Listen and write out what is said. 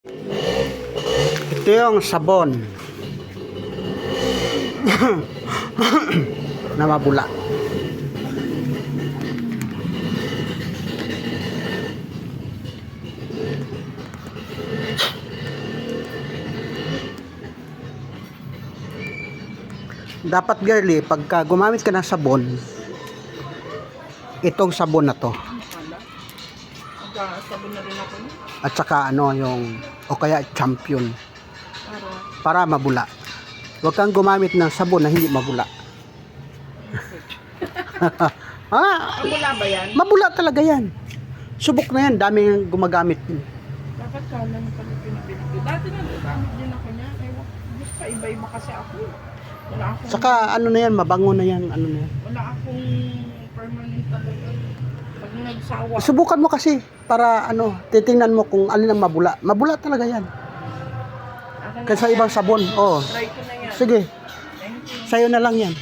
Ito yung sabon na mabula. Dapat girly, pagka gumamit ka ng sabon, itong sabon na to. Sabon na rin ako. At saka ano yung, o kaya champion. Para mabula. Huwag kang gumamit ng sabon na hindi mabula. Mabula ba yan? Mabula talaga yan. Subok na yan, daming gumagamit din. Dapat kala mo pala pinabili. Dati na nagamit din ako niya. Gusto pa iba-iba kasi ako. Wala akong... Saka ano na yan, mabango na yan. Ano na yan. Wala akong permanent talaga. Pag nagsawa. Subukan mo kasi para ano, titingnan mo kung alin ang mabula. Mabula talaga yan. Kaysa ibang sabon. Oh. Try ko na yan. Sige, Thank you. sa'yo na lang yan.